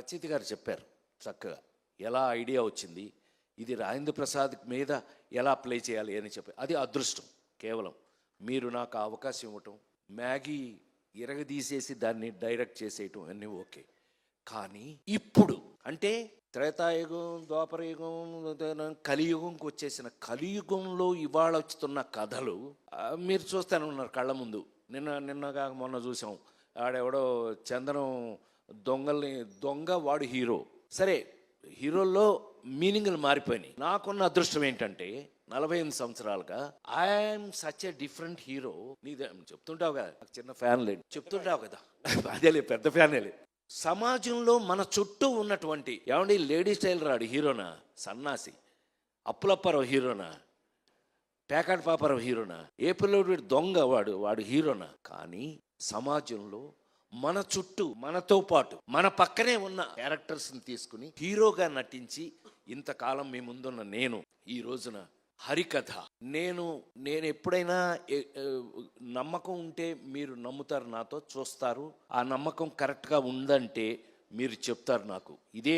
రచయిత గారు చెప్పారు చక్కగా ఎలా ఐడియా వచ్చింది, ఇది రాజేంద్ర ప్రసాద్ మీద ఎలా ప్లే చేయాలి అని చెప్పి. అది అదృష్టం. కేవలం మీరు నాకు ఆ అవకాశం ఇవ్వటం, మ్యాగీ ఇరగదీసేసి దాన్ని డైరెక్ట్ చేసేయటం అన్నీ ఓకే. కానీ ఇప్పుడు అంటే త్రేతాయుగం, ద్వాపరయుగం, కలియుగంకి వచ్చేసిన కలియుగంలో ఇవాళ వస్తున్న కథలు మీరు చూస్తూనే ఉన్నారు కళ్ళ ముందు. నిన్నగా మొన్న చూసాం, ఆడెవడో చందనం దొంగ వాడు హీరో. సరే, హీరోల్లో మీనింగ్లు మారిపోయినాయి. నాకున్న అదృష్టం ఏంటంటే 48 సంవత్సరాలుగా I'm such a different hero. నీదే చెప్తుంటావు కదా, నాకు చిన్న ఫ్యాన్ లేదు చెప్తుంటావు కదా, అదేలే పెద్ద ఫ్యానే లేదు. సమాజంలో మన చుట్టూ ఉన్నటువంటి ఏమండి లేడీస్ టైలర్ రాడు హీరోనా, సన్నాసి అప్పులప్పారావు హీరోనా, పేకాట పాపారావు హీరోనా, ఏ పిల్లడు దొంగ వాడు హీరోనా. కానీ సమాజంలో మన చుట్టూ మనతో పాటు మన పక్కనే ఉన్న క్యారెక్టర్స్ని తీసుకుని హీరోగా నటించి ఇంతకాలం మీ ముందున్న నేను ఈ రోజున హరికథ నేను ఎప్పుడైనా నమ్మకం ఉంటే మీరు నమ్ముతారు, నాతో చూస్తారు. ఆ నమ్మకం కరెక్ట్గా ఉందంటే మీరు చెప్తారు నాకు. ఇదే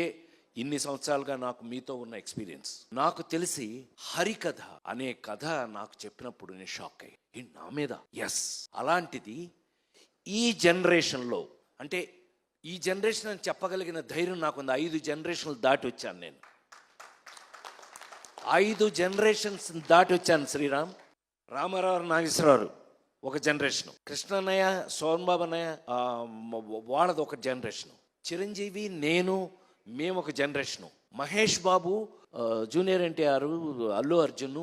ఇన్ని సంవత్సరాలుగా నాకు మీతో ఉన్న ఎక్స్పీరియన్స్. నాకు తెలిసి హరికథ అనే కథ నాకు చెప్పినప్పుడు నేను షాక్ అయ్యి నా మీద. ఎస్, అలాంటిది ఈ జనరేషన్లో, అంటే ఈ జనరేషన్ అని చెప్పగలిగిన ధైర్యం నాకుంది. 5 జనరేషన్లు దాటి వచ్చాను నేను, 5 జనరేషన్స్ దాటి వచ్చాను. శ్రీరామ్, రామారావు, నాగేశ్వరరావు ఒక జనరేషను, కృష్ణన్నయ్య, సోన్ బాబు అన్నయ్య వాళ్ళది ఒక జనరేషను, చిరంజీవి, మేము ఒక జనరేషను, మహేష్ బాబు, జూనియర్ ఎన్టీఆర్, అల్లు అర్జున్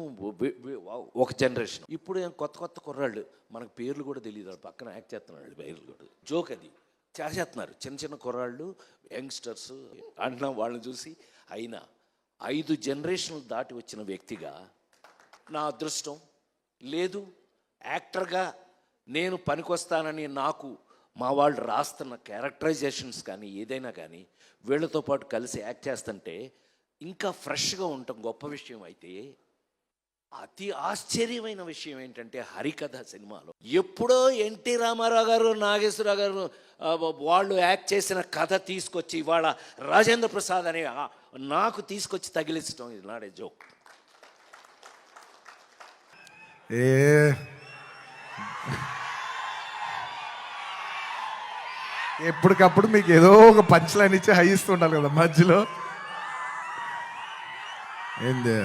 ఒక జనరేషన్. ఇప్పుడు కొత్త కుర్రాళ్ళు, మనకు పేర్లు కూడా తెలియదు, పక్కన యాక్ట్ చేస్తున్నాడు, పేర్లు కూడా జోక్ అది చేస్తున్నారు. చిన్న కుర్రాళ్ళు, యంగ్స్టర్స్ అంటున్నా. వాళ్ళని చూసి అయినా 5 జనరేషన్లు దాటి వచ్చిన వ్యక్తిగా నా అదృష్టం లేదు. యాక్టర్గా నేను పనికొస్తానని నాకు మా వాళ్ళు రాస్తున్న క్యారెక్టరైజేషన్స్ కానీ ఏదైనా కానీ వీళ్ళతో పాటు కలిసి యాక్ట్ చేస్తుంటే ఇంకా ఫ్రెష్గా ఉండటం గొప్ప విషయం. అయితే అతి ఆశ్చర్యమైన విషయం ఏంటంటే హరికథ సినిమాలో ఎప్పుడో ఎన్టీ రామారావు గారు, నాగేశ్వరరావు గారు వాళ్ళు యాక్ట్ చేసిన కథ తీసుకొచ్చి ఇవాళ రాజేంద్ర ప్రసాద్ అనే నాకు తీసుకొచ్చి తగిలించడం, ఇది నాడే జోక్. ఎప్పటికప్పుడు మీకు ఏదో ఒక పంచ్ లైన్ ఇచ్చి హై ఇస్తుండాలి కదా మధ్యలో. ఏంది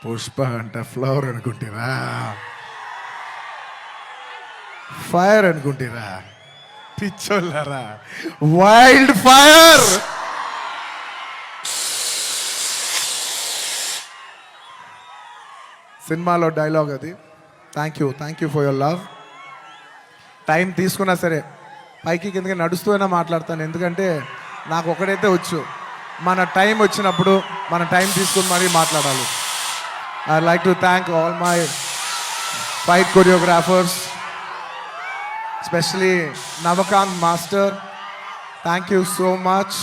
పుష్ప అంట ఫ్లవర్ అనుకుంటారా, ఫైర్ అనుకుంటారా, పిచ్చోళ్ళారా, వైల్డ్ ఫైర్. సినిమాలో డైలాగ్ అది. Thank you for your love. Time తీసుకున్నా సరే పైకి కిందకి నడుస్తూనే మాట్లాడతాను, ఎందుకంటే నాకు ఒకటైతే వచ్చు, మన టైం వచ్చినప్పుడు మన టైం తీసుకుని మరీ మాట్లాడాలి. I like to thank all my fight choreographers, especially Navakanth master, thank you so much.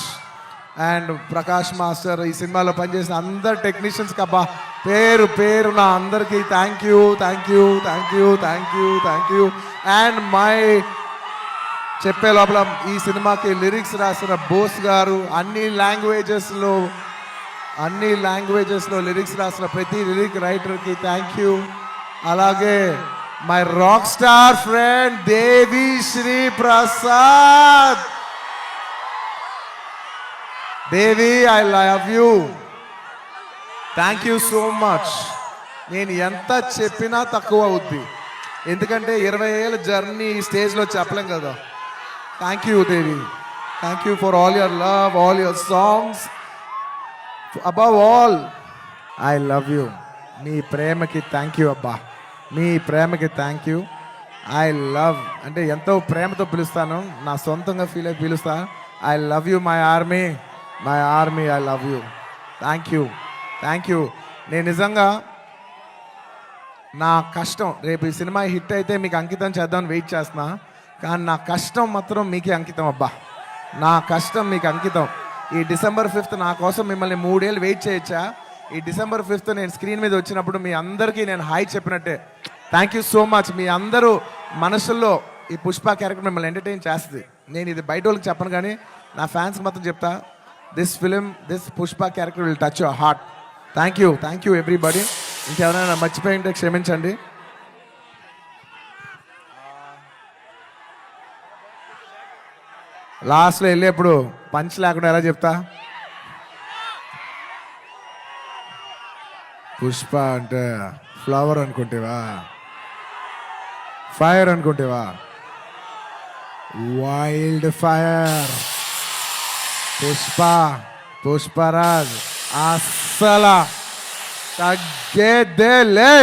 And Prakash master, ఈ సినిమాలో పనిచేసిన అందరు టెక్నీషియన్స్కి అబ్బా పేరు నా అందరికీ థ్యాంక్ యూ. అండ్ మై చెప్పే లోపల ఈ సినిమాకి లిరిక్స్ రాసిన బోస్ గారు, అన్ని లాంగ్వేజెస్లో లిరిక్స్ రాసిన ప్రతి లిరిక్ రైటర్కి థ్యాంక్ యూ. అలాగే my rock star friend Devi Sri Prasad. Devi, I love you, thank you so much. నేను ఎంత చెప్పినా తక్కువ అవుద్ది, ఎందుకంటే 20 ఏళ్ళ జర్నీ ఈ స్టేజ్లో చెప్పలేం కదా. Thank you Devi, thank you for all your love, all your songs. Above all I love you. మీ ప్రేమకి థ్యాంక్ యూ అబ్బా, మీ ప్రేమకి థ్యాంక్ యూ. ఐ లవ్ అంటే ఎంతో ప్రేమతో పిలుస్తాను, నా సొంతంగా ఫీల్ అయి పిలుస్తా. I love you my army, I love you. Thank you. నేను నిజంగా నా కష్టం, రేపు ఈ సినిమా హిట్ అయితే మీకు అంకితం చేద్దామని వెయిట్ చేస్తున్నా, కానీ నా కష్టం మాత్రం మీకే అంకితం అబ్బా, నా కష్టం మీకు అంకితం. ఈ December 5th నా కోసం మిమ్మల్ని 3 ఏళ్ళు వెయిట్ చేయొచ్చా? ఈ December 5th నేను స్క్రీన్ మీద వచ్చినప్పుడు మీ అందరికీ నేను హాయ్ చెప్పినట్టే. Thank you so much. మీ అందరూ మనసుల్లో ఈ పుష్ప క్యారెక్టర్ మిమ్మల్ని ఎంటర్టైన్ చేస్తుంది. నేను ఇది బయట వాళ్ళకి చెప్పను, కానీ నా ఫ్యాన్స్కి మాత్రం చెప్తా, this Pushpa character will touch your heart. Thank you everybody. ఇంకెవరైనా మర్చిపోయి ఉంటే క్షమించండి. లాస్ట్లో వెళ్ళేప్పుడు పంచ్ లేకుండా ఎలా చెప్తా? పుష్ప అంటే ఫ్లవర్ అనుకుంటేవా, ఫైర్ అనుకుంటేవా? Wild fire. పుష్పరాజ్ అస్సలు తగ్గేదేలే.